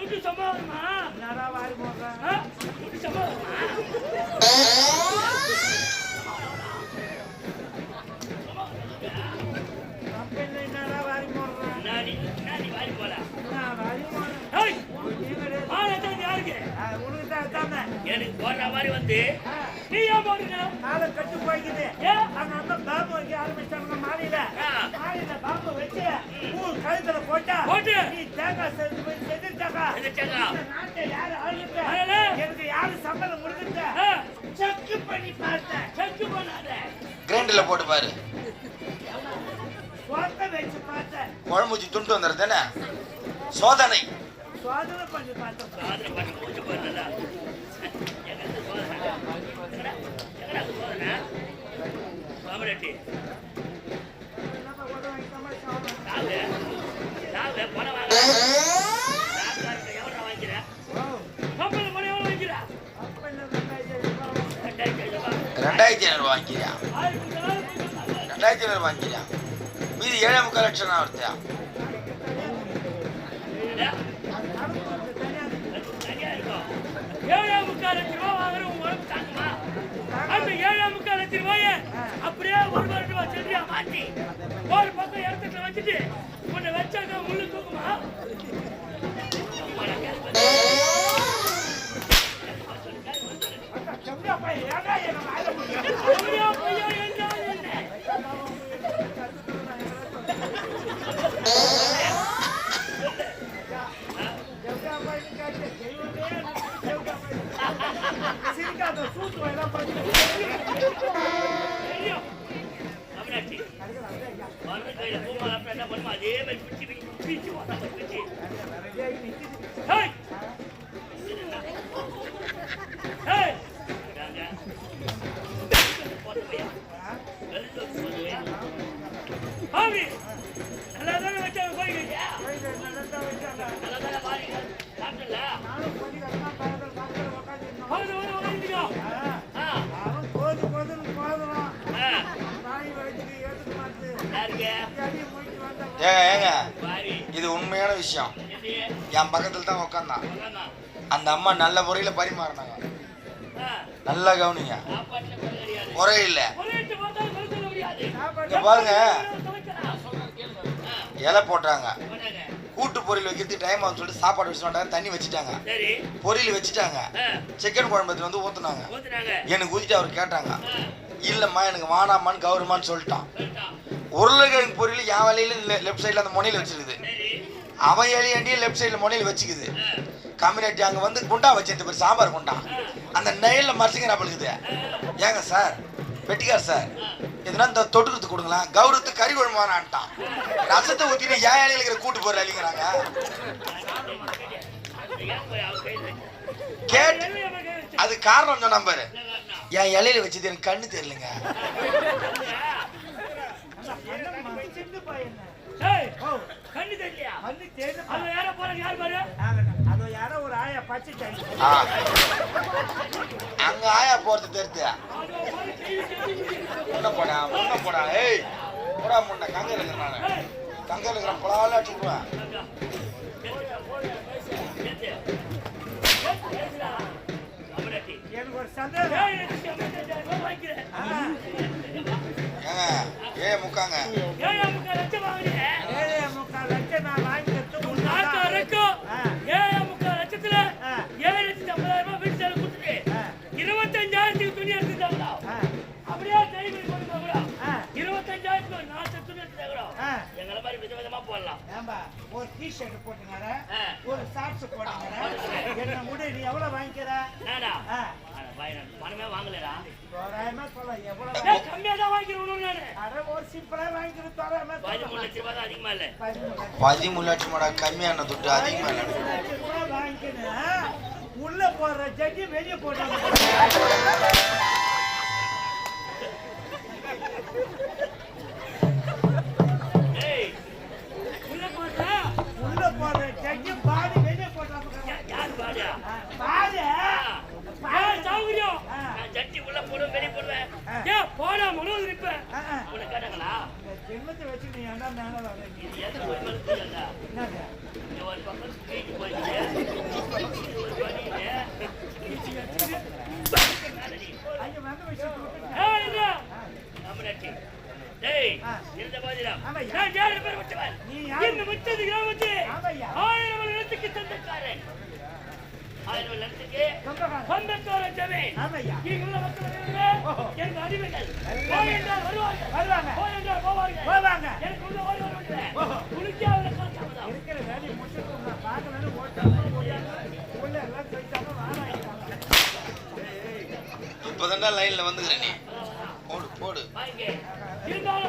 துட்டு சம்பாவமா என்னடா வாரி போடுறேன் துட்டு சம்பாவமா கம்பெனில என்னடா வாரி போடுறேன் நாடி வாரி போல வாரி யாருக்கு உனக்கு தான் தானே எனக்கு போடுற மாதிரி வந்து நீ ஏன் போடுங்க நாளை கட்டு போய்க்குது அங்க அந்த பாம்பு வைக்க ஆரம்பிச்சாங்க மாடியில பாம்பு வச்சு கழுத்துல போட்டு நீ தேங்காய் செஞ்சிருச்சாக்கா நாட்டை யாரு ஆளுங்க எனக்கு யாரு சம்பளம் கொடுத்துட்ட செக் பண்ணி பார்த்தேன் செக் பண்ணாத கிரைண்டர்ல போட்டு பாரு சோத்த வச்சு பார்த்தேன் குழம்புச்சி துண்டு வந்துடுது தானே சோதனை சோதனை பண்ணி பார்த்தேன் சோதனை பண்ணி மூச்சு போடுறதா பாமரெட்டி பணம் வாங்க எவ்வளோ வாங்கிக்கிறேன் கம்பெனி பணம் எவ்வளோ வாங்கிக்கிறேன் 2500 வாங்கிக்கிறியா 2500 வாங்கிக்கிறியா மீதி 7.25 லட்சம் வருத்தியா தனியா இருக்கும் 7.25 லட்சம் ரூபாய் வாங்குற உங்க உடம்பு தாங்குமா அந்த 7.25 லட்சம் ரூபாய அப்படியே 1 கோடி ரூபாய் செடியா மாத்தி ஒரு பக்கம் இடத்துல வச்சுட்டு உன்னை வச்சாக்க முள்ளு தூக்குமா அதே மாதிரி பிடிச்சு நல்லா தானே வச்சாங்க போய்க்கிட்டியா நல்லா தானே பாருங்க சாப்பிடல ஏங்க இது உண்மையான விஷயம். என் பக்கத்துல தான் உட்காந்தான். அந்த அம்மா நல்ல முறையில பரிமாறினாங்க. நல்லா கவனிங்க, முறையில்லை. பாருங்க, இலை போட்டாங்க, கூட்டு பொரியல் வைக்கிறதுக்கு டைம் ஆகும்னு சொல்லிட்டு சாப்பாடு வச்சு மாட்டாங்க, தண்ணி வச்சுட்டாங்க, பொரியல் வச்சுட்டாங்க, சிக்கன் குழம்பு வந்து ஊத்துனாங்க. எனக்கு ஊத்திட்டு அவர் கேட்டாங்க, இல்லம்மா எனக்கு வானாமான்னு கௌரவமான்னு சொல்லிட்டான். உருளைக்கிழங்கு பொரியல் என் வலையில லெஃப்ட் சைட்ல அந்த முனையில வச்சிருக்குது, அவன் எலியாண்டியே லெஃப்ட் சைட்ல முனையில வச்சுக்குது. கம்யூனிட்டி அங்க வந்து குண்டா வச்சிருந்த சாம்பார் குண்டா அந்த நெய்ல மறைச்சிங்க நம்மளுக்குது. ஏங்க சார், வெட்டிக்கார் சார், எதுனா இந்த தொட்டுக்கிறதுக்கு கொடுங்களா, கௌரவத்துக்கு கறி குழம்பானான்ட்டான். ரசத்தை ஊத்திட்டு ஏன் இலையில இருக்கிற கூட்டு போற அழிக்கிறாங்க. கேட்டு அது காரணம் சொன்ன பாரு, என் இலையில வச்சது எனக்கு கண்ணு தெரியலங்க. அங்க ஆயா போறது தெரியுது. முன்ன போடா முன்ன போடா, ஏய் போடா முன்ன. கங்க இருக்கிறேன் நானு, கங்க இருக்கிறேன், பலால அடிச்சுடுவேன். எனக்கு ஒரு சந்தேகம். ஏ முக்காங்க 7.25 லட்சம் நான் வாங்கிட்டு 7.25 லட்சத்துல 7,50,000 ரூபாய் வீட்டு கொடுத்துட்டு 25,000 துணி எடுத்துட்டாங்களா? அப்படியே டைம் கூட 25,000 4 துணி எடுத்துட்டாங்களா? எங்களை மாதிரி விதவிதமா போடலாம். ஒரு டிஷர்ட் போட்டுங்க, ஒரு ஷார்ட்ஸ் போட்டுங்க. என்ன முடி நீ எவ்வளவு வாங்கிக்கிற? பணமே வாங்கலடா, கம்மியா தான் வாங்கிக்கிறேன். ஒரு சிம்பிளா வாங்கிக்கிறேன். 13 லட்சம் ரூபாய் அதிகமா இல்ல. 13 லட்சம் கம்மியான துட்டு அதிகமா இல்ல. வாங்கிக்கணும். உள்ள போடுற ஜட்டி வெளியே போட்டாங்க. உள்ள போடுற ஜட்டி பாடி வெளியே போட்டாங்க. யார் பாடியா? பாடி ஜட்டி உள்ள போடுவேன், வெளியே போடுவேன். ஏன் போடா மனோது இருப்பேன். உன்னை கேட்டாங்களா? ஜென்மத்தை வச்சு நீ ஏன்டா மேல வர? இது எது போய் மறுத்துடா? ஒரு பக்கம் ஸ்பீட் போயிட்டு ஏய் ஆ. இருந்த போதிலும் ஆமாய்யா. நான் 7 பேர் விட்டவன் நீ யாரு? இந்த விட்டது கிராமத்து ஆமாய்யா. 1000 வருடத்துக்கு சொந்தக்காரன் 1000 வருடத்துக்கு சொந்தக்காரன். சொந்தக்காரன் ஜமீன் ஆமாய்யா. இங்குள்ள மக்கள் ஓஹோ. எனக்கு அடிமைகள் போய் என்றால் வருவார்கள் வருவாங்க. போய் என்றால் போவார்கள் போவாங்க. எனக்கு உள்ள ஓடி வருவாங்க ஓஹோ. குளிக்காத காலத்தாமதம் இருக்கிற வேலையை முடிச்சுட்டு நான் பார்க்கலன்னு ஓட்டாம ஓடியாங்க. உள்ள எல்லாம் போயிட்டாங்க, வாராயிட்டாங்க. இப்பதான்டா லைன்ல வந்துக்கிறேன் நீ போடு போடு வாங்க இருந்தாலும்